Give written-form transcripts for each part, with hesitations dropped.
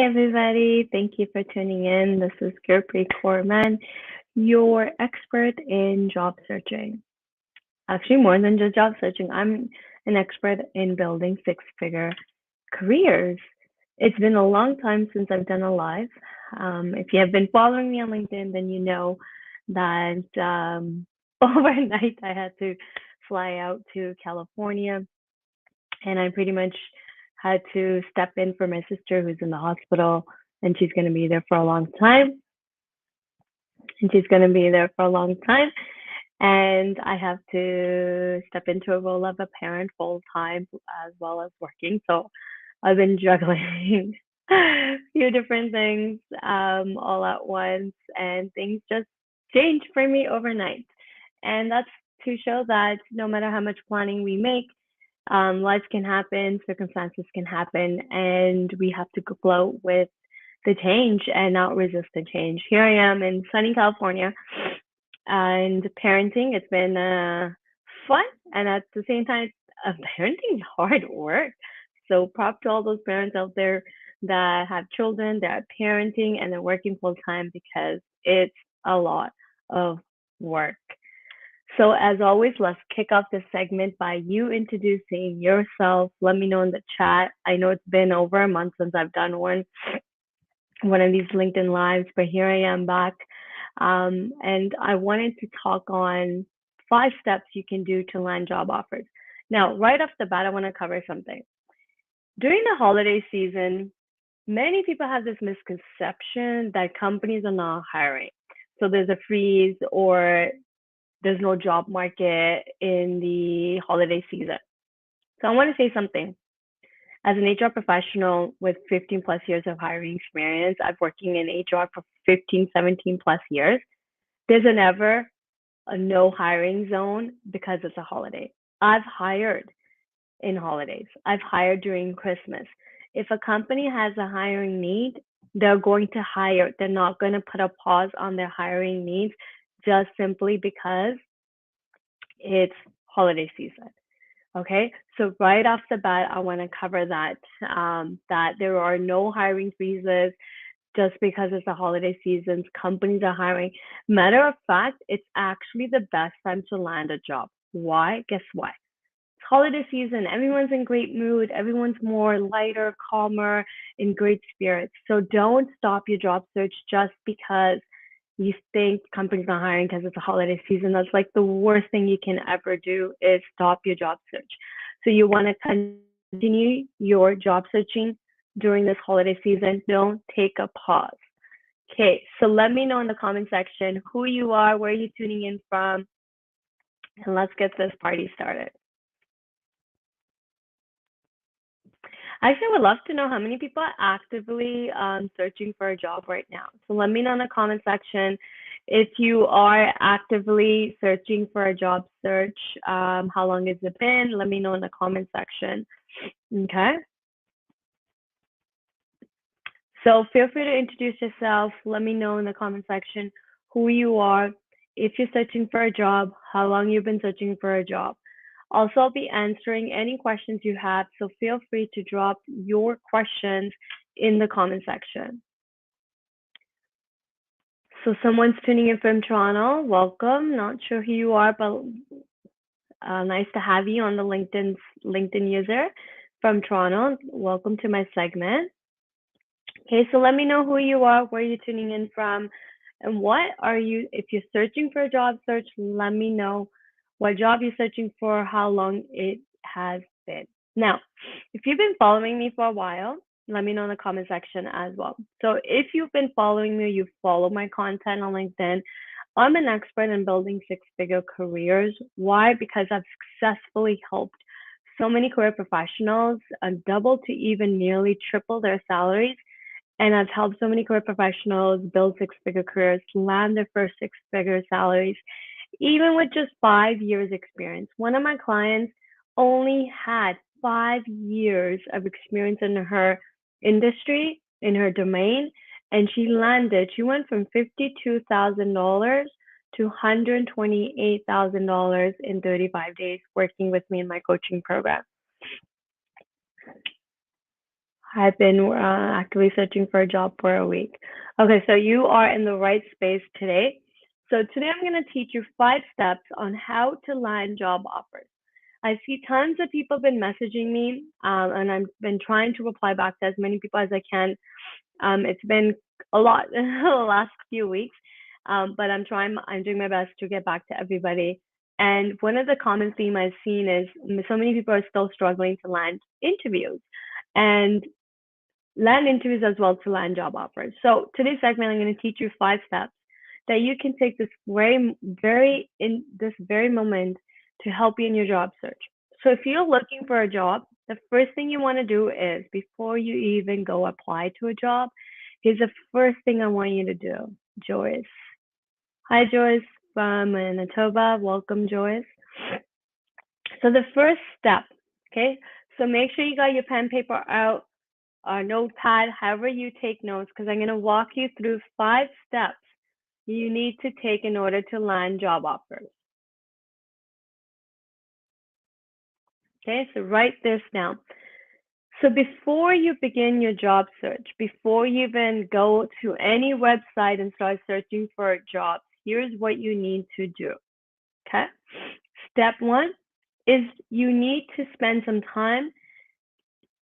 everybody. Thank you for tuning in. This is Gurpreet Kaur, your expert in job searching. Actually, more than just job searching, I'm an expert in building six-figure careers. It's been a long time since I've done a live. If you have been following me on LinkedIn, then you know that overnight I had to fly out to California, and I pretty much had to step in for my sister who's in the hospital, and she's going to be there for a long time. And she's going to be there for a long time. And I have to step into a role of a parent full time as well as working. So I've been juggling a few different things all at once, and things just changed for me overnight. And that's to show that no matter how much planning we make, life can happen, circumstances can happen, and we have to flow with the change and not resist the change. Here I am in sunny California, and parenting, it's been fun, and at the same time, parenting is hard work. So prop to all those parents out there that have children that are parenting and they're working full time, because it's a lot of work. So as always, let's kick off this segment by you introducing yourself. Let me know in the chat. I know it's been over a month since I've done one of these LinkedIn lives, but here I am back. And I wanted to talk on 5 steps you can do to land job offers. Now, right off the bat, I want to cover something. During the holiday season, many people have this misconception that companies are not hiring. So there's a freeze, or there's no job market in the holiday season. So I want to say something. As an HR professional with 15 plus years of hiring experience, I've working in HR for 15, 17 plus years. There's never a no hiring zone because it's a holiday. I've hired in holidays. I've hired during Christmas. If a company has a hiring need, they're going to hire. They're not going to put a pause on their hiring needs just simply because it's holiday season. Okay, so right off the bat, I want to cover that that there are no hiring freezes just because it's the holiday seasons. Companies are hiring. Matter of fact, it's actually the best time to land a job. Why? Guess what? It's holiday season. Everyone's in great mood. Everyone's more lighter, calmer, in great spirits. So don't stop your job search just because you think companies are hiring because it's a holiday season. That's like the worst thing you can ever do, is stop your job search. So you want to continue your job searching during this holiday season. Don't take a pause. Okay, so let me know in the comment section who you are, where you're tuning in from, and let's get this party started. Actually, I would love to know how many people are actively searching for a job right now. So let me know in the comment section if you are actively searching for a job search. How long has it been? Let me know in the comment section. Okay. So feel free to introduce yourself. Let me know in the comment section who you are, if you're searching for a job, how long you've been searching for a job. Also, I'll be answering any questions you have, so feel free to drop your questions in the comment section. So someone's tuning in from Toronto. Welcome. Not sure who you are, but nice to have you on the LinkedIn user from Toronto. Welcome to my segment. Okay, so let me know who you are, where you're tuning in from, and what are you, if you're searching for a job search, let me know what job you're searching for, how long it has been. Now, if you've been following me for a while, let me know in the comment section as well. So if you've been following me, you follow my content on LinkedIn, I'm an expert in building six-figure careers. Why? Because I've successfully helped so many career professionals double to even nearly triple their salaries. And I've helped so many career professionals build six-figure careers, land their first six-figure salaries, even with just 5 years experience. One of my clients only had 5 years of experience in her industry, in her domain, and she went from $52,000 to $128,000 in 35 days working with me in my coaching program. I've been actively searching for a job for a week. Okay, so you are in the right space today. So today I'm going to teach you 5 steps on how to land job offers. I see tons of people have been messaging me, and I've been trying to reply back to as many people as I can. It's been a lot the last few weeks, but I'm trying. I'm doing my best to get back to everybody. And one of the common theme I've seen is so many people are still struggling to land interviews, and land interviews as well to land job offers. So today's segment, I'm going to teach you 5 steps that you can take this very in this very moment to help you in your job search. So if you're looking for a job, the first thing you want to do is before you even go apply to a job, is the first thing I want you to do. Joyce. Hi, Joyce from Manitoba. Welcome, Joyce. So the first step, okay? So make sure you got your pen paper out, or notepad, however you take notes, because I'm going to walk you through 5 steps you need to take in order to land job offers. Okay, so write this down. So before you begin your job search, before you even go to any website and start searching for jobs, here's what you need to do. Okay, step 1 is you need to spend some time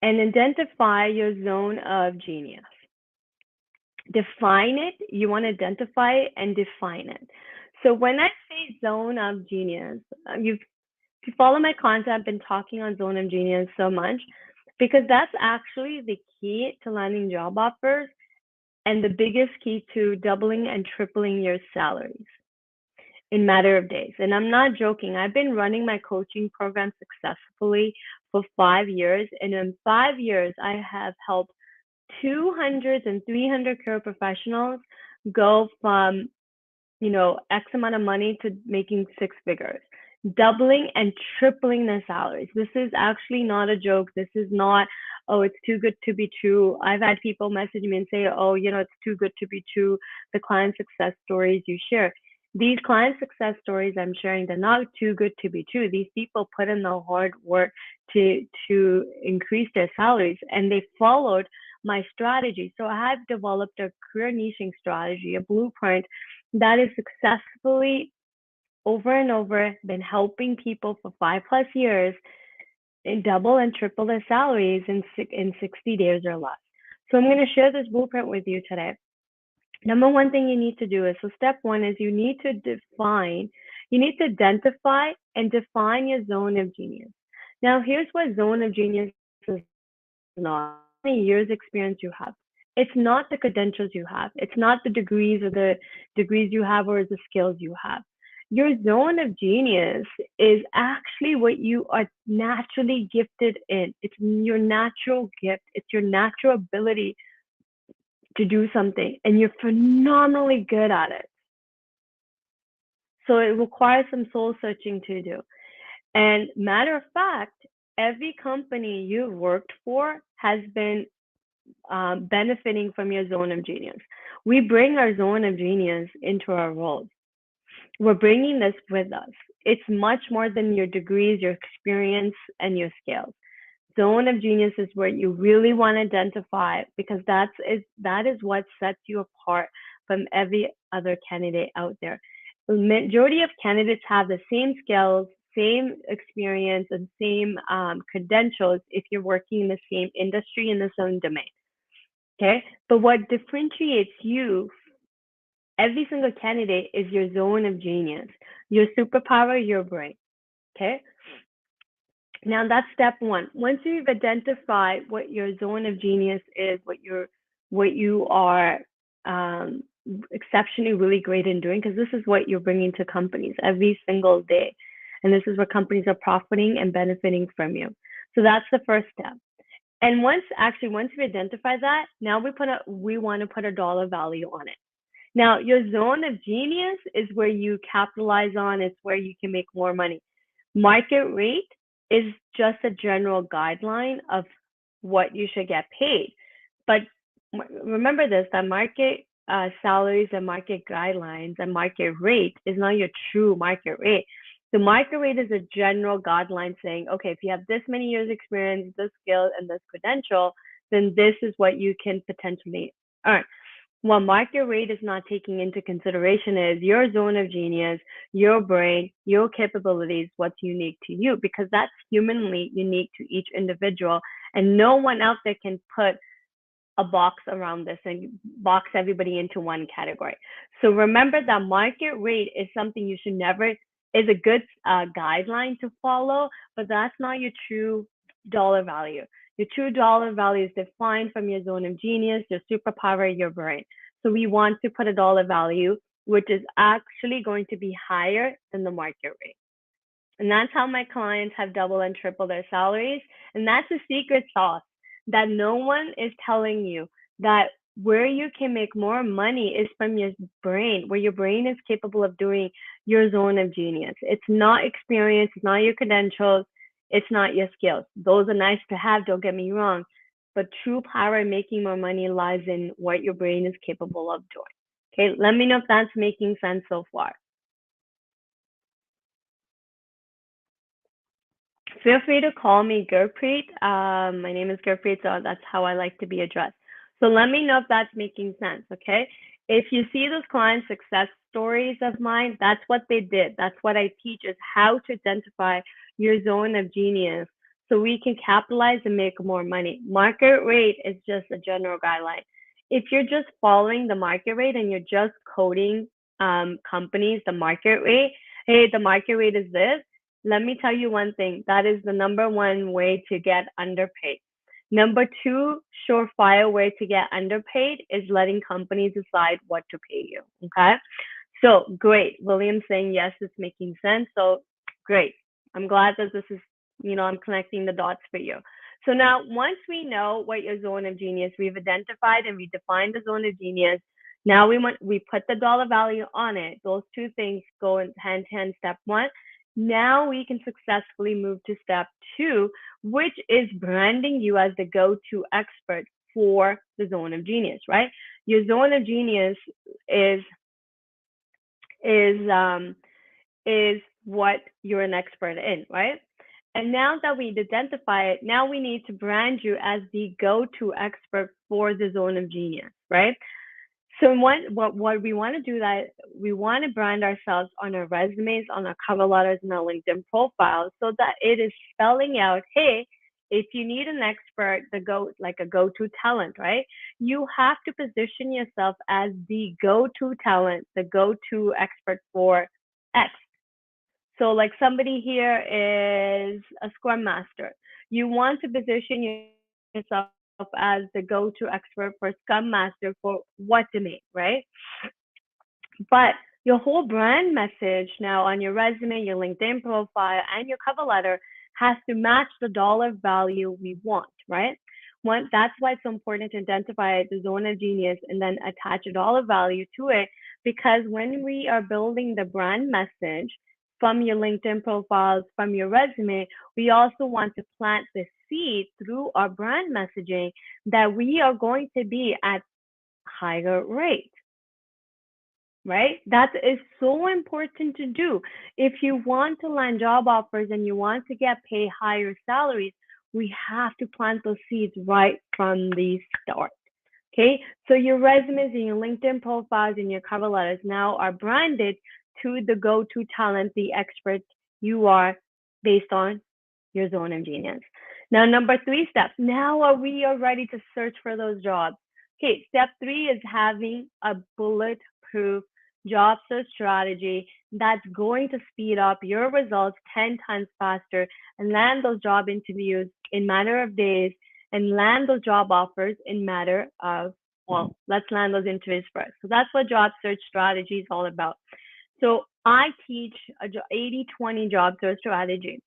and identify your zone of genius. Define it. You want to identify it and define it. So when I say zone of genius, if you follow my content, I've been talking on zone of genius so much because that's actually the key to landing job offers and the biggest key to doubling and tripling your salaries in matter of days. And I'm not joking. I've been running my coaching program successfully for 5 years. And in 5 years, I have helped 200 and 300 career professionals go from, X amount of money to making 6 figures, doubling and tripling their salaries. This is actually not a joke. This is not, oh, it's too good to be true. I've had people message me and say, oh, it's too good to be true. The client success stories you share. These client success stories I'm sharing, they're not too good to be true. These people put in the hard work to increase their salaries, and they followed my strategy. So I have developed a career niching strategy, a blueprint that is successfully over and over been helping people for 5+ years and double and triple their salaries in 60 days or less. So I'm going to share this blueprint with you today. Number one thing you need to do is, so step 1 is you need to identify and define your zone of genius. Now, here's what zone of genius is not. How many years experience you have. It's not the credentials you have. It's not the degrees you have or the skills you have. Your zone of genius is actually what you are naturally gifted in. It's your natural gift. It's your natural ability to do something, and you're phenomenally good at it. So it requires some soul searching to do. And matter of fact, every company you've worked for has been benefiting from your zone of genius. We bring our zone of genius into our roles. We're bringing this with us. It's much more than your degrees, your experience, and your skills. Zone of genius is where you really want to identify, because that is what sets you apart from every other candidate out there. The majority of candidates have the same skills, same experience, and same credentials if you're working in the same industry in the same domain. Okay, but what differentiates you, every single candidate, is your zone of genius, your superpower, your brain. Okay, now that's step 1. Once you've identified what your zone of genius is, what you are exceptionally really great in doing, because this is what you're bringing to companies every single day, and this is where companies are profiting and benefiting from you. So that's the first step. And once we identify that, now we want to put a dollar value on it. Now, your zone of genius is where you capitalize on. It's where you can make more money. Market rate is just a general guideline of what you should get paid. But remember this, that market salaries and market guidelines and market rate is not your true market rate. The market rate is a general guideline saying, okay, if you have this many years experience, this skill, and this credential, then this is what you can potentially earn. What market rate is not taking into consideration is your zone of genius, your brain, your capabilities, what's unique to you, because that's humanly unique to each individual. And no one out there can put a box around this and box everybody into one category. So remember that market rate is something you should never, is a good guideline to follow, but that's not your true dollar value. Your true dollar value is defined from your zone of genius, your superpower, your brain. So we want to put a dollar value, which is actually going to be higher than the market rate. And that's how my clients have double and triple their salaries. And that's a secret sauce that no one is telling you, that where you can make more money is from your brain, where your brain is capable of doing your zone of genius. It's not experience, it's not your credentials, it's not your skills. Those are nice to have, don't get me wrong. But true power in making more money lies in what your brain is capable of doing. Okay, let me know if that's making sense so far. Feel free to call me Gurpreet. My name is Gurpreet, so that's how I like to be addressed. So let me know if that's making sense, okay? If you see those client success stories of mine, that's what they did. That's what I teach, is how to identify your zone of genius so we can capitalize and make more money. Market rate is just a general guideline. If you're just following the market rate and you're just coding companies, the market rate, hey, the market rate is this, let me tell you one thing, that is the number one way to get underpaid. Number two, surefire way to get underpaid is letting companies decide what to pay you. Okay. So great. William's saying yes, it's making sense. So great. I'm glad that this is, I'm connecting the dots for you. So now once we know what your zone of genius, we've identified and we defined the zone of genius. Now we put the dollar value on it. Those two things go in hand to hand. Step one. Now we can successfully move to step two, which is branding you as the go-to expert for the zone of genius, right? Your zone of genius is what you're an expert in, right? And now that we identify it, now we need to brand you as the go-to expert for the zone of genius, right? So what we want to do, that we want to brand ourselves on our resumes, on our cover letters, and our LinkedIn profiles, so that it is spelling out, hey, if you need an expert, like a go-to talent, right? You have to position yourself as the go-to talent, the go-to expert for X. So like somebody here is a Scrum Master. You want to position yourself as the go-to expert for Scrum Master for what domain, right? But your whole brand message now on your resume, your LinkedIn profile, and your cover letter has to match the dollar value we want, right? That's why it's so important to identify the zone of genius and then attach a dollar value to it, because when we are building the brand message from your LinkedIn profiles, from your resume, we also want to plant the seed through our brand messaging that we are going to be at higher rate, right? That is so important to do. If you want to land job offers and you want to get paid higher salaries, we have to plant those seeds right from the start. Okay, so your resumes and your LinkedIn profiles and your cover letters now are branded to the go-to talent, the expert you are, based on your zone of genius. Now, number 3 step. Now we are ready to search for those jobs. Okay, step 3 is having a bulletproof job search strategy that's going to speed up your results 10 times faster and land those job interviews in matter of days and land those job offers in matter of, well, let's land those interviews first. So that's what job search strategy is all about. So I teach a 80-20 job search strategy.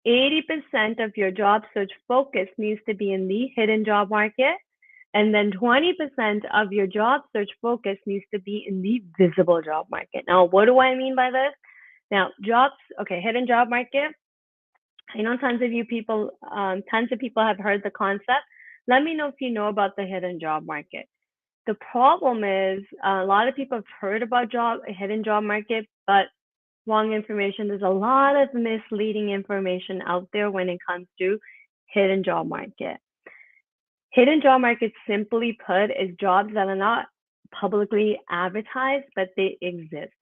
80% of your job search focus needs to be in the hidden job market. And then 20% of your job search focus needs to be in the visible job market. Now, what do I mean by this? Now, hidden job market. I know tons of people have heard the concept. Let me know if you know about the hidden job market. The problem is a lot of people have heard about hidden job market, but wrong information. There's a lot of misleading information out there when it comes to hidden job market. Hidden job market, simply put, is jobs that are not publicly advertised, but they exist.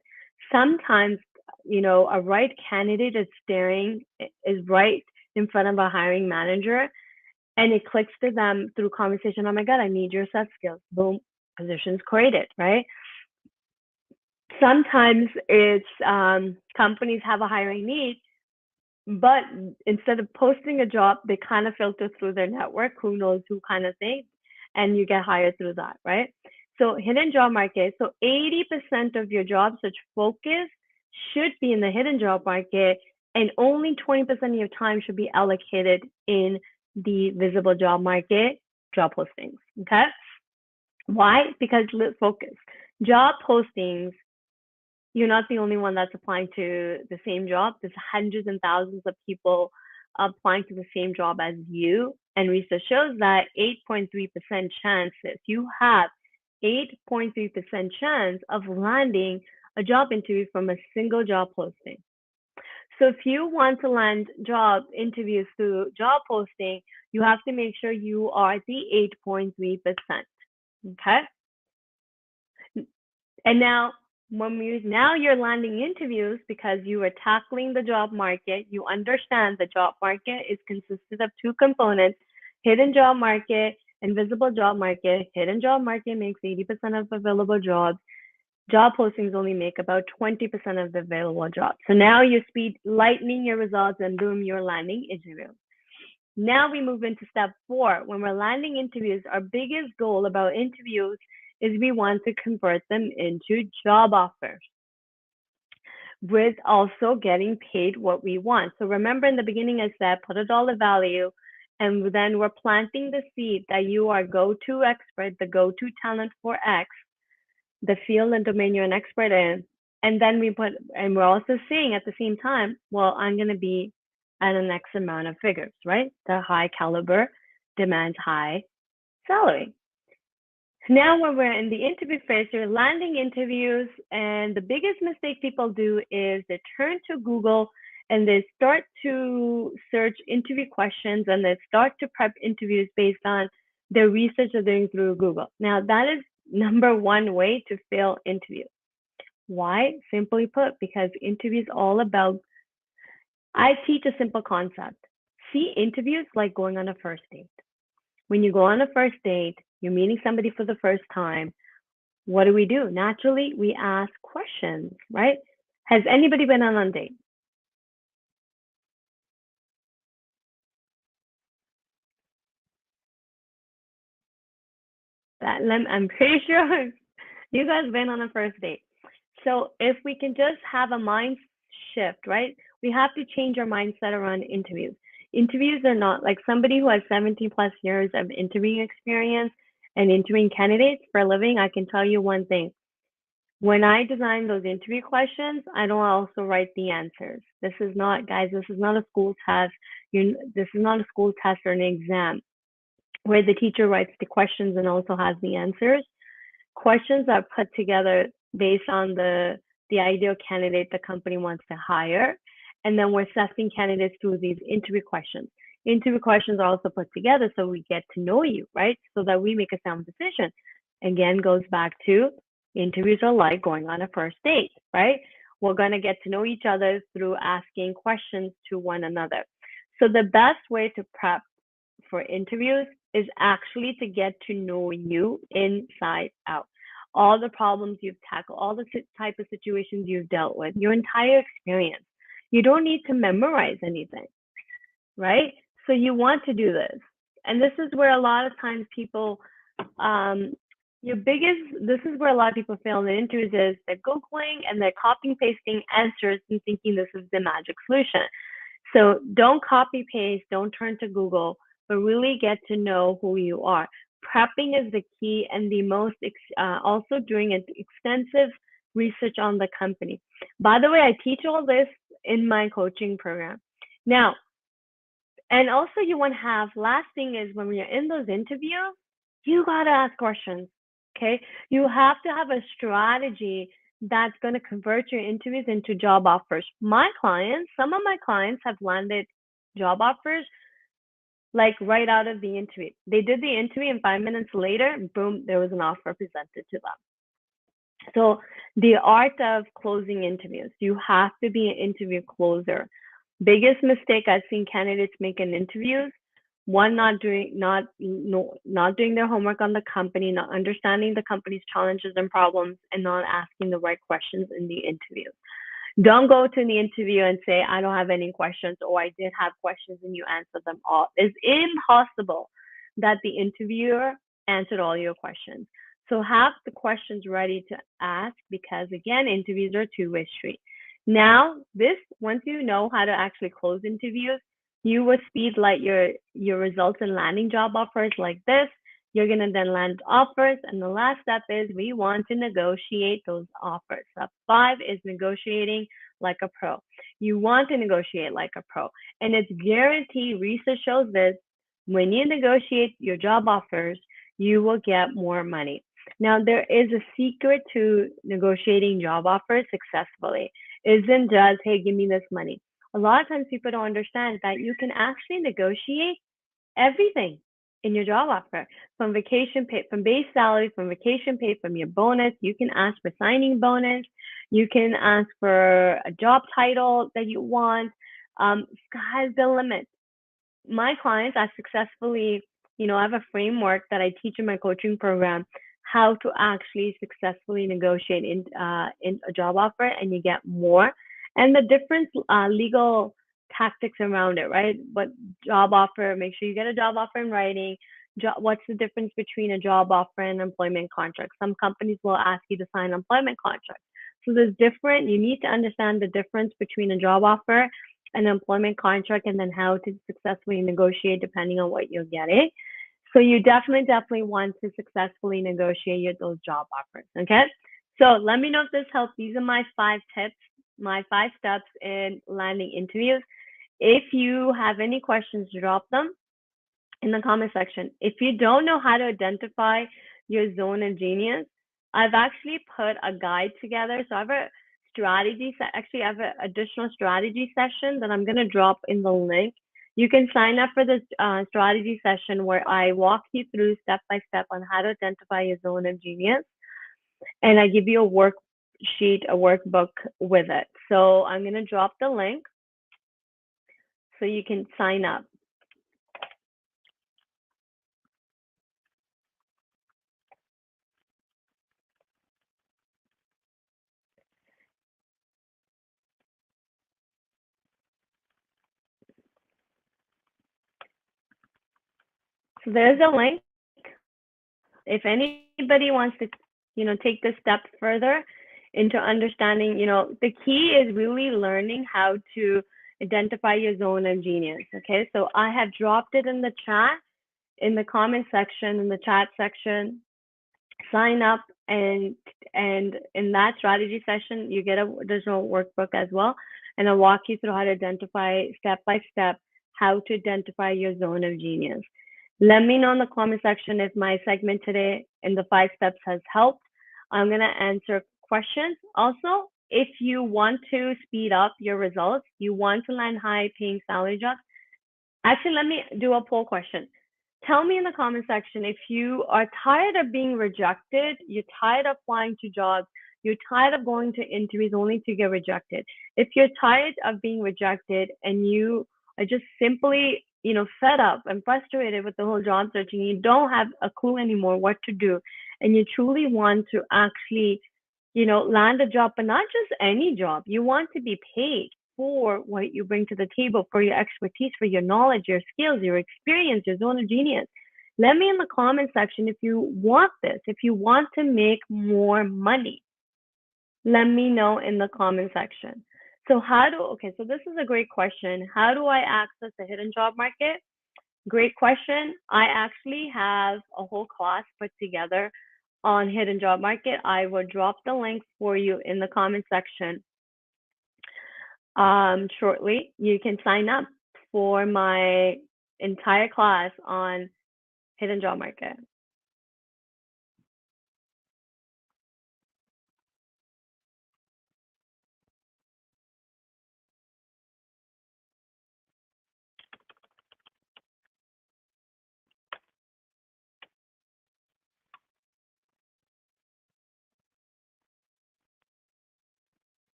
Sometimes, a right candidate is right in front of a hiring manager, and it clicks to them through conversation. Oh my God, I need your set skills. Boom, positions created, right? Sometimes it's companies have a hiring need, but instead of posting a job, they kind of filter through their network, who knows who kind of thing, and you get hired through that, right? So hidden job market. So 80% of your job search focus should be in the hidden job market, and only 20% of your time should be allocated in the visible job market job postings. Okay. Why? Because let's focus. Job postings, you're not the only one that's applying to the same job. There's hundreds and thousands of people applying to the same job as you. And research shows that 8.3% chances, you have 8.3% chance of landing a job interview from a single job posting. So if you want to land job interviews through job posting, you have to make sure you are at the 8.3%. Okay. And now you're landing interviews because you are tackling the job market. You understand the job market is consisted of two components: hidden job market and visible job market. Hidden job market makes 80% of available jobs. Job postings only make about 20% of the available jobs. So now you speed lightning your results, and boom, you're landing interviews. Now we move into step 4. When we're landing interviews, our biggest goal about interviews is we want to convert them into job offers with also getting paid what we want. So remember, in the beginning I said put a dollar value, and then we're planting the seed that you are go-to expert, the go-to talent for X, the field and domain you're an expert in. And then we're also saying at the same time, well, I'm going to be at an X amount of figures, right? The high caliber demands high salary. Now, when we're in the interview phase, you're landing interviews, and the biggest mistake people do is they turn to Google and they start to search interview questions, and they start to prep interviews based on their research they're doing through Google. Now, that is number one way to fail interviews. Why? Simply put, because interviews all about, I teach a simple concept. See interviews like going on a first date. When you go on a first date, you're meeting somebody for the first time. What do? Naturally, we ask questions, right? Has anybody been on a date? I'm pretty sure you guys been on a first date. So if we can just have a mind shift, right? We have to change our mindset around interviews. Interviews are not like somebody who has 17 plus years of interviewing experience and interviewing candidates for a living. I can tell you one thing. When I design those interview questions, I don't also write the answers. This is not, guys, this is not a school test. This is not a school test or an exam where the teacher writes the questions and also has the answers. Questions are put together based on the ideal candidate the company wants to hire. And then we're assessing candidates through these interview questions. Interview questions are also put together so we get to know you, right? So that we make a sound decision. Again, goes back to interviews are like going on a first date, right? We're going to get to know each other through asking questions to one another. So the best way to prep for interviews is actually to get to know you inside out. All the problems you've tackled, all the type of situations you've dealt with, your entire experience. You don't need to memorize anything, right? So you want to do this. And this is where a lot of times people, this is where a lot of people fail in the interviews is they're Googling and they're copying pasting answers and thinking this is the magic solution. So don't copy paste, don't turn to Google, but really get to know who you are. Prepping is the key, and the most, also doing an extensive research on the company. By the way, I teach all this in my coaching program. Now, and also you want to have, last thing is when you're in those interviews, you got to ask questions, okay? You have to have a strategy that's going to convert your interviews into job offers. Some of my clients have landed job offers like right out of the interview. They did the interview, and 5 minutes later, boom, there was an offer presented to them. So the art of closing interviews, you have to be an interview closer. Biggest mistake I've seen candidates make in interviews, one, not doing their homework on the company, not understanding the company's challenges and problems, and not asking the right questions in the interview. Don't go to the interview and say, I don't have any questions, or I did have questions and you answered them all. It's impossible that the interviewer answered all your questions. So have the questions ready to ask, because again, interviews are a two-way street. Now, once you know how to actually close interviews, you will speed light your results in landing job offers like this. You're going to then land offers. And the last step is we want to negotiate those offers. Step 5 is negotiating like a pro. You want to negotiate like a pro. And it's guaranteed, research shows this, when you negotiate your job offers, you will get more money. Now, there is a secret to negotiating job offers successfully. It isn't just, hey, give me this money. A lot of times people don't understand that you can actually negotiate everything in your job offer, from vacation pay, from base salary, from vacation pay, from your bonus. You can ask for signing bonus. You can ask for a job title that you want. Sky's the limit. My clients, I successfully, I have a framework that I teach in my coaching program, how to actually successfully negotiate in a job offer, and you get more. And the different legal tactics around it, right? But job offer, make sure you get a job offer in writing. What's the difference between a job offer and an employment contract? Some companies will ask you to sign an employment contract. So you need to understand the difference between a job offer and an employment contract, and then how to successfully negotiate depending on what you're getting. So you definitely want to successfully negotiate those job offers, okay? So let me know if this helps. These are my 5 tips, my 5 steps in landing interviews. If you have any questions, drop them in the comment section. If you don't know how to identify your zone of genius, I've actually put a guide together. So I have a I have an additional strategy session that I'm going to drop in the link. You can sign up for this strategy session where I walk you through step by step on how to identify your zone of genius. And I give you a worksheet, a workbook with it. So I'm going to drop the link so you can sign up. So there's a link. If anybody wants to, take this step further into understanding, the key is really learning how to identify your zone of genius. Okay, so I have dropped it in the chat, in the comment section, in the chat section. Sign up, and in that strategy session, you get a additional workbook as well, and I'll walk you through how to identify step by step how to identify your zone of genius. Let me know in the comment section if my segment today in the 5 steps has helped. I'm going to answer questions. Also, if you want to speed up your results, you want to land high paying salary jobs, actually, let me do a poll question. Tell me in the comment section if you are tired of being rejected, you're tired of applying to jobs, you're tired of going to interviews only to get rejected. If you're tired of being rejected and you are just simply, fed up and frustrated with the whole job search, and you don't have a clue anymore what to do, and you truly want to actually, land a job, but not just any job, you want to be paid for what you bring to the table, for your expertise, for your knowledge, your skills, your experience, your zone of genius. Let me in the comment section if you want this, if you want to make more money. Let me know in the comment section. So so this is a great question. How do I access the hidden job market? Great question. I actually have a whole class put together on hidden job market. I will drop the link for you in the comment section shortly. You can sign up for my entire class on hidden job market.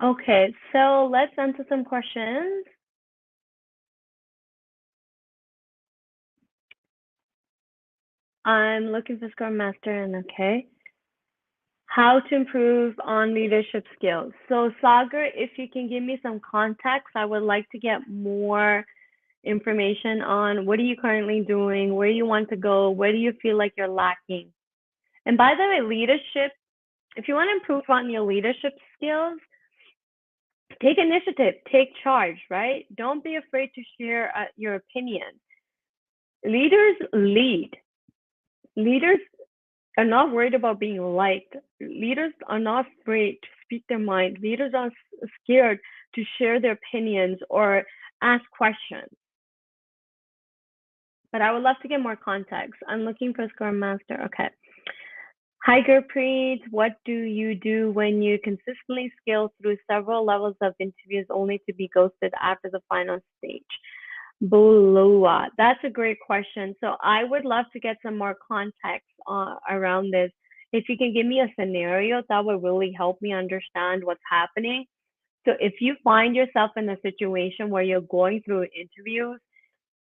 Okay, so let's answer some questions. I'm looking for Scrum Master and okay. How to improve on leadership skills. So Sagar, if you can give me some context, I would like to get more information on what are you currently doing, where you want to go, where do you feel like you're lacking. And by the way, leadership, if you want to improve on your leadership skills, take initiative, take charge, right? Don't be afraid to share your opinion. Leaders lead. Leaders are not worried about being liked. Leaders are not afraid to speak their mind. Leaders are scared to share their opinions or ask questions. But I would love to get more context. I'm looking for a Scrum Master. Okay. Hi, Gurpreet. What do you do when you consistently scale through several levels of interviews only to be ghosted after the final stage? Bulua. That's a great question. So I would love to get some more context around this. If you can give me a scenario, that would really help me understand what's happening. So if you find yourself in a situation where you're going through interviews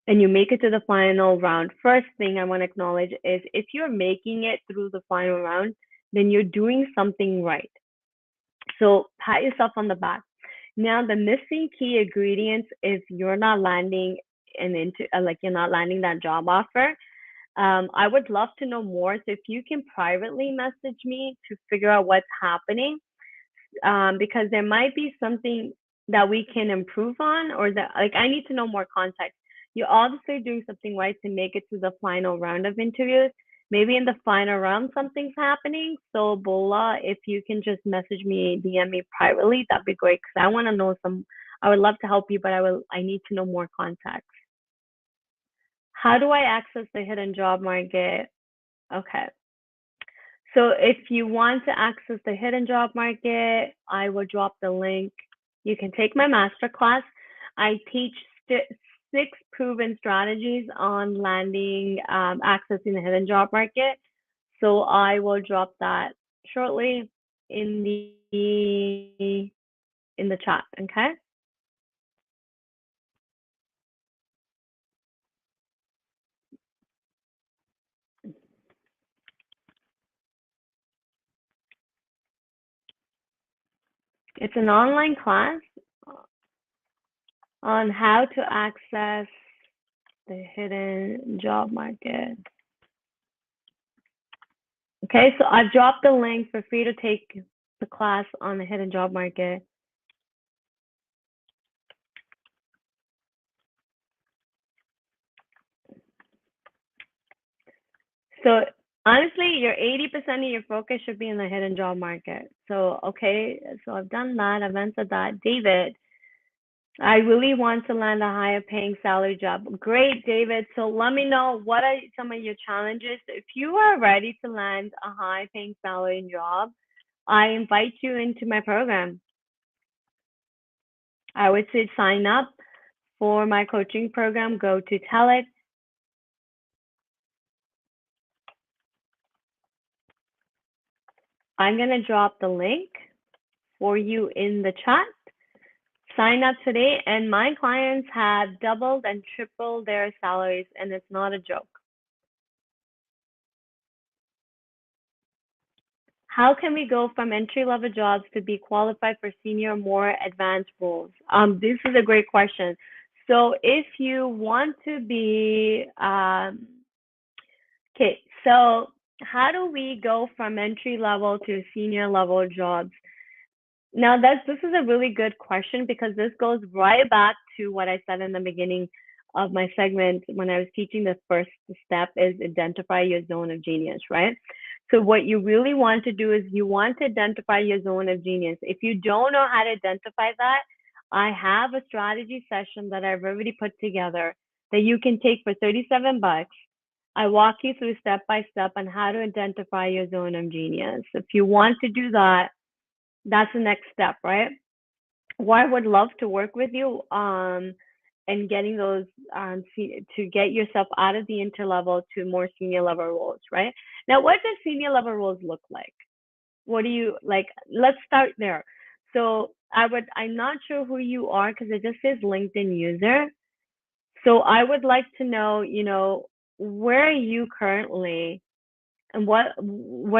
and you make it to the final round, first thing I want to acknowledge is if you're making it through the final round, then you're doing something right. So pat yourself on the back. Now, the missing key ingredients is you're not landing like you're not landing that job offer. I would love to know more. So if you can privately message me to figure out what's happening, because there might be something that we can improve on, or that like I need to know more context. You're obviously doing something right to make it to the final round of interviews. Maybe in the final round something's happening. So Bola, if you can just message me, DM me privately, that'd be great. Because I want to know some. I would love to help you, but I need to know more context. How do I access the hidden job market? Okay. So if you want to access the hidden job market, I will drop the link. You can take my masterclass. I teach 6 proven strategies on landing, accessing the hidden job market. So I will drop that shortly in the chat. Okay. It's an online class on how to access the hidden job market. Okay, so I've dropped the link for free to take the class on the hidden job market. So honestly, your 80% of your focus should be in the hidden job market. So, okay, so I've done that, I've answered that. David, I really want to land a higher paying salary job. Great, David. So let me know what are some of your challenges. If you are ready to land a high paying salary job, I invite you into my program. I would say sign up for my coaching program. Go to Tell It. I'm going to drop the link for you in the chat. Sign up today, and my clients have doubled and tripled their salaries, and it's not a joke. How can we go from entry-level jobs to be qualified for senior, more advanced roles? This is a great question. So if you want to be, okay, so how do we go from entry level to senior level jobs? Now this is a really good question because this goes right back to what I said in the beginning of my segment when I was teaching the first step is identify your zone of genius, right? So what you really want to do is you want to identify your zone of genius. If you don't know how to identify that, I have a strategy session that I've already put together that you can take for 37 bucks. I walk you through step by step on how to identify your zone of genius. If you want to do that, that's the next step, right? Well, I would love to work with you and getting those to get yourself out of the interlevel to more senior level roles, right? Now, what does senior level roles look like? What do you like? Let's start there. So I'm not sure who you are because it just says LinkedIn user. So I would like to know, where are you currently, and what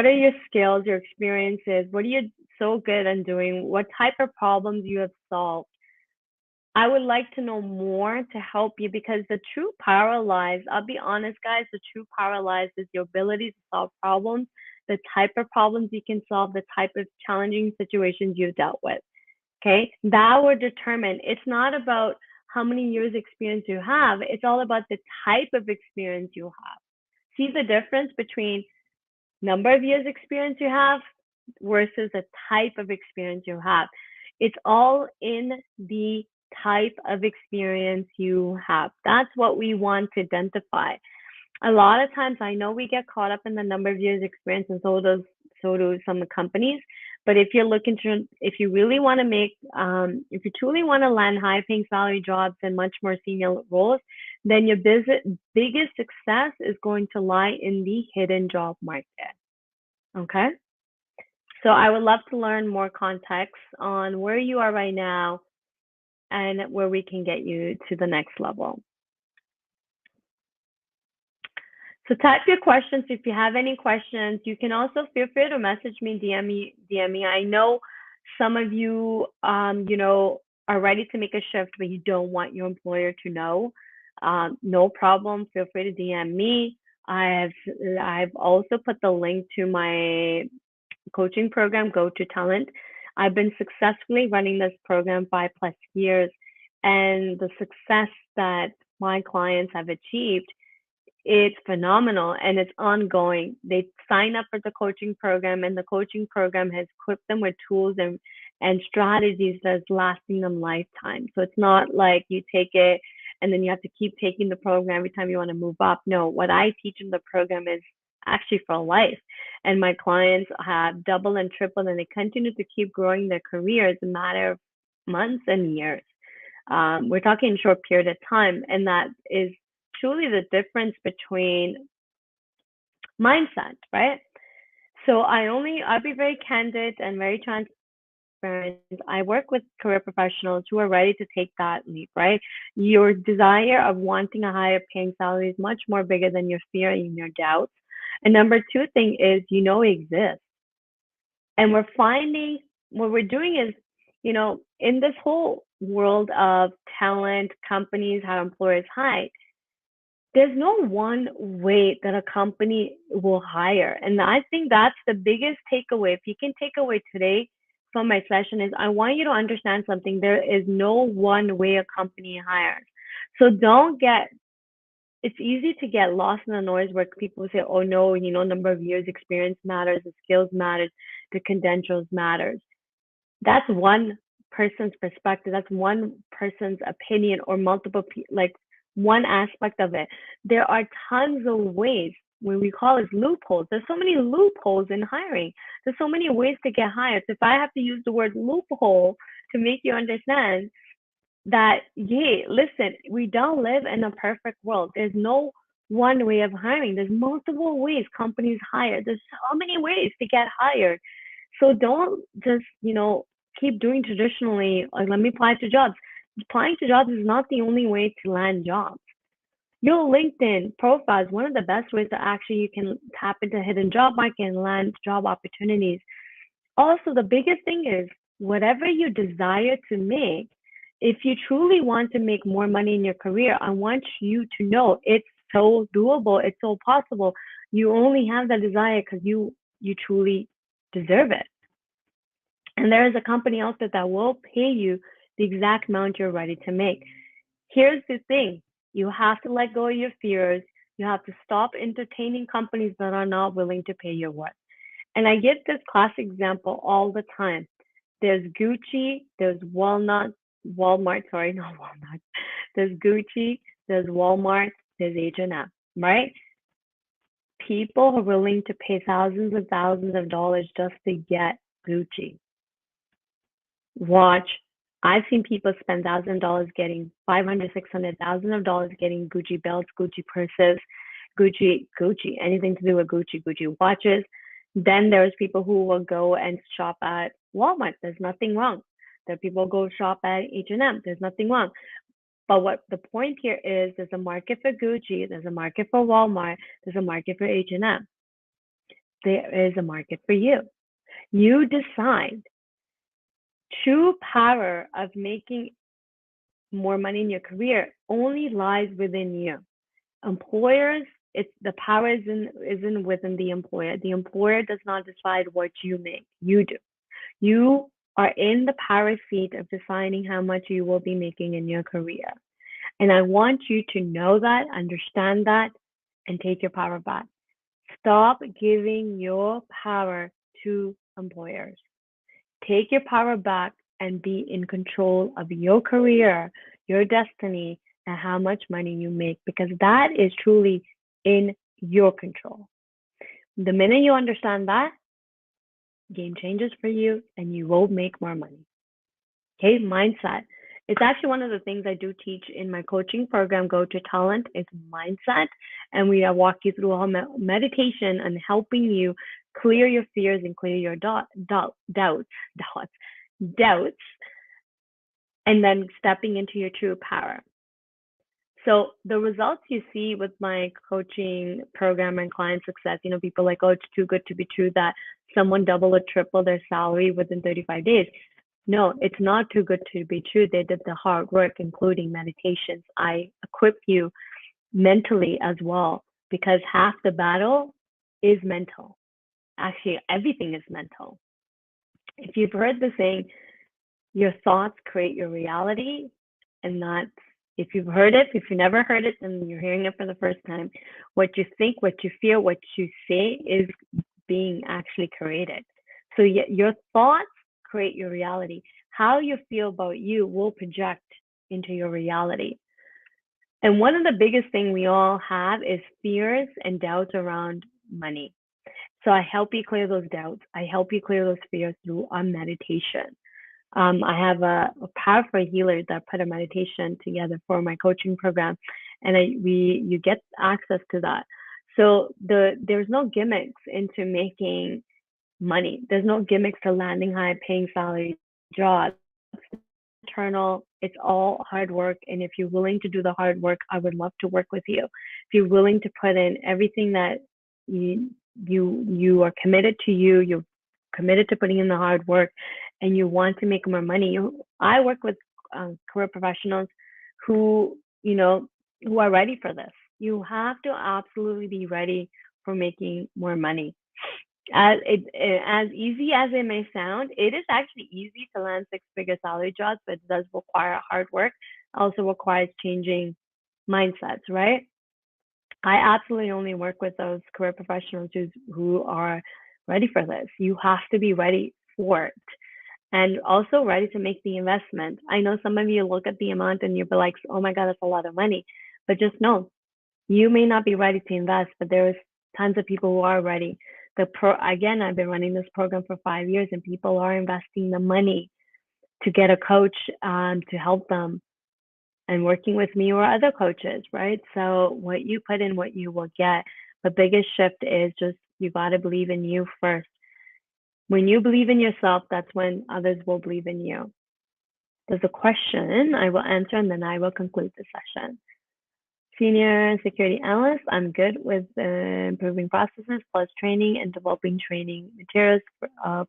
are your skills, your experiences? What are you so good at doing? What type of problems you have solved? I would like to know more to help you because the true power lies, I'll be honest, guys, the true power lies is your ability to solve problems, the type of problems you can solve, the type of challenging situations you've dealt with. Okay, that will determine. It's not about how many years experience you have, it's all about the type of experience you have. See the difference between number of years experience you have versus the type of experience you have. It's all in the type of experience you have. That's what we want to identify. A lot of times I know we get caught up in the number of years experience, and so do some companies. But if you're looking to, if you really want to make, if you truly want to land high paying salary jobs and much more senior roles, then your biggest success is going to lie in the hidden job market. Okay. So I would love to learn more context on where you are right now and where we can get you to the next level. So type your questions. If you have any questions, you can also feel free to message me, DM me. I know some of you, are ready to make a shift, but you don't want your employer to know. No problem. Feel free to DM me. I've also put the link to my coaching program, Go to Talent. I've been successfully running this program 5+ years, and the success that my clients have achieved, it's phenomenal and it's ongoing. They sign up for the coaching program, and the coaching program has equipped them with tools and strategies that's lasting them lifetime. So it's not like you take it and then you have to keep taking the program every time you want to move up. No, what I teach in the program is actually for life. And my clients have doubled and tripled, and they continue to keep growing their careers in a matter of months and years. We're talking short period of time, and that is truly the difference between mindset, right? So I'll be very candid and very transparent. I work with career professionals who are ready to take that leap, right? Your desire of wanting a higher paying salary is much more bigger than your fear and your doubts. And number two thing is, it exists. And we're finding what we're doing is, in this whole world of talent, companies, how employers hire, there's no one way that a company will hire. And I think that's the biggest takeaway. If you can take away today from my session is, I want you to understand something. There is no one way a company hires. So it's easy to get lost in the noise where people say, oh no, number of years experience matters, the skills matters, the credentials matters. That's one person's perspective. That's one person's opinion, or multiple, like one aspect of it. There are tons of ways, when we call it loopholes. There's so many loopholes in hiring. There's so many ways to get hired. So if I have to use the word loophole to make you understand that, listen, we don't live in a perfect world. There's no one way of hiring. There's multiple ways companies hire. There's so many ways to get hired. So don't just, keep doing traditionally, like, let me apply to jobs. Applying to jobs is not the only way to land jobs. Your LinkedIn profile is one of the best ways to actually you can tap into hidden job market and land job opportunities. Also, the biggest thing is, whatever you desire to make, if you truly want to make more money in your career, I want you to know it's so doable, it's so possible. You only have that desire because you truly deserve it. And there is a company out there that will pay you the exact amount you're ready to make. Here's the thing. You have to let go of your fears. You have to stop entertaining companies that are not willing to pay your worth. And I give this classic example all the time. There's Gucci, there's Walmart, sorry, not Walmart. There's Gucci, there's Walmart, there's H&M, right? People are willing to pay thousands and thousands of dollars just to get Gucci. Watch. I've seen people spend $1,000 getting $500, $600,000 getting Gucci belts, Gucci purses, Gucci, anything to do with Gucci watches. Then there's people who will go and shop at Walmart. There's nothing wrong. There are people go shop at H&M. There's nothing wrong. But what the point here is, there's a market for Gucci, there's a market for Walmart, there's a market for H&M. There is a market for you. You decide. True power of making more money in your career only lies within you. Employers, it's the power isn't within the employer. The employer does not decide what you make. You do. You are in the power seat of deciding how much you will be making in your career. And I want you to know that, understand that, and take your power back. Stop giving your power to employers. Take your power back and be in control of your career, your destiny, and how much money you make, because that is truly in your control. The minute you understand that, game changes for you and you will make more money. Okay, mindset. It's actually one of the things I do teach in my coaching program, Go to Talent, is mindset. And we walk you through all meditation and helping you clear your fears and clear your doubts, and then stepping into your true power. So the results you see with my coaching program and client success, people like, oh, it's too good to be true that someone double or triple their salary within 35 days. No, it's not too good to be true. They did the hard work, including meditations. I equip you mentally as well, because half the battle is mental. Actually, everything is mental. If you've heard the saying, your thoughts create your reality, and that's, if you've heard it, if you never heard it, then you're hearing it for the first time. What you think, what you feel, what you say is being actually created. So your thoughts create your reality. How you feel about you will project into your reality. And one of the biggest things we all have is fears and doubts around money. So I help you clear those doubts. I help you clear those fears through a meditation. I have a powerful healer that put a meditation together for my coaching program, and you get access to that. So there's no gimmicks into making money. There's no gimmicks to landing high paying salary jobs. Internal, it's all hard work. And if you're willing to do the hard work, I would love to work with you. If you're willing to put in everything that you are committed to, you're committed to putting in the hard work, and you want to make more money. I work with career professionals who are ready for this. You have to absolutely be ready for making more money. As easy as it may sound, it is actually easy to land six-figure salary jobs, but it does require hard work. It also requires changing mindsets, right? I absolutely only work with those career professionals who are ready for this. You have to be ready for it, and also ready to make the investment. I know some of you look at the amount and you'll be like, oh my God, that's a lot of money. But just know, you may not be ready to invest, but there is tons of people who are ready. Again, I've been running this program for 5 years, and people are investing the money to get a coach to help them, and working with me or other coaches, right? So what you put in, what you will get. The biggest shift is just, you got to believe in you first. When you believe in yourself, that's when others will believe in you. There's a question I will answer, and then I will conclude the session. Senior security analyst, I'm good with improving processes plus training and developing training materials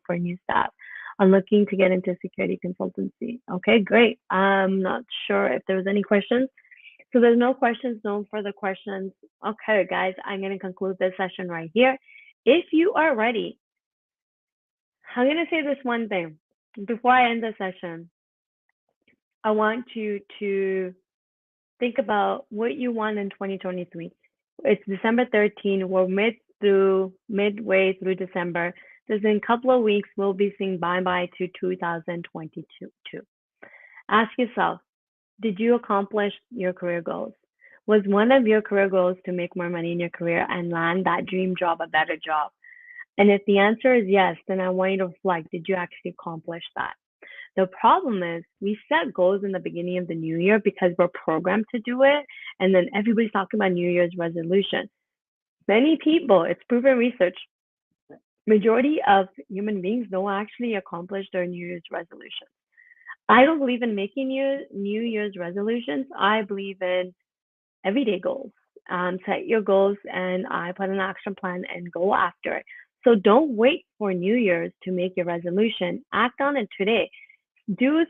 for new staff. I'm looking to get into security consultancy. Okay, great. I'm not sure if there was any questions. So there's no questions, no further questions. Okay, guys, I'm going to conclude this session right here. If you are ready, I'm going to say this one thing before I end the session. I want you to think about what you want in 2023. It's December 13. We're midway through December. There's in a couple of weeks, we'll be saying bye-bye to 2022. Ask yourself, did you accomplish your career goals? Was one of your career goals to make more money in your career and land that dream job, a better job? And if the answer is yes, then I want you to reflect, did you actually accomplish that? The problem is we set goals in the beginning of the new year because we're programmed to do it. And then everybody's talking about New Year's resolution. Many people, it's proven research, majority of human beings don't actually accomplish their New Year's resolutions. I don't believe in making New Year's resolutions. I believe in everyday goals. Set your goals and I put an action plan and go after it. So don't wait for New Year's to make your resolution. Act on it today. Do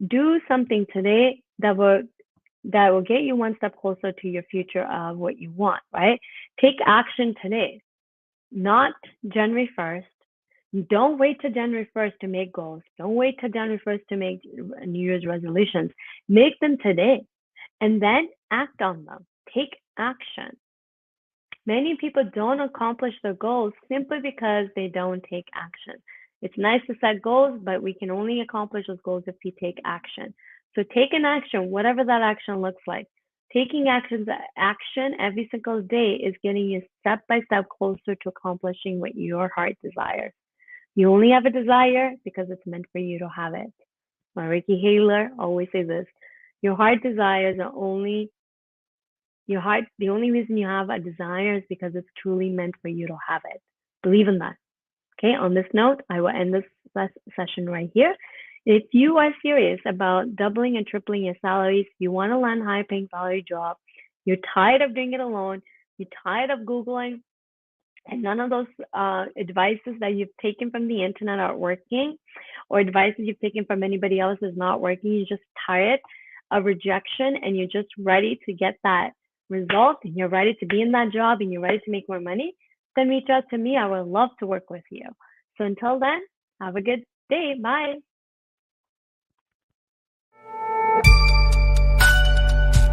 do something today that will get you one step closer to your future of what you want, right? Take action today, not January 1st. Don't wait till January 1st to make goals. Don't wait till January 1st to make New Year's resolutions. Make them today and then act on them. Take action. Many people don't accomplish their goals simply because they don't take action. It's nice to set goals, but we can only accomplish those goals if we take action. So take an action, whatever that action looks like. Taking action every single day is getting you step by step closer to accomplishing what your heart desires. You only have a desire because it's meant for you to have it. Ricky Hayler always says this: your heart desires are only your heart, the only reason you have a desire is because it's truly meant for you to have it. Believe in that. Okay, on this note, I will end this session right here. If you are serious about doubling and tripling your salaries, you want to land a high paying salary job, you're tired of doing it alone, you're tired of Googling, and none of those advices that you've taken from the internet are working, or advices you've taken from anybody else is not working, you're just tired of rejection and you're just ready to get that result and you're ready to be in that job and you're ready to make more money, then reach out to me. I would love to work with you. So until then, have a good day. Bye.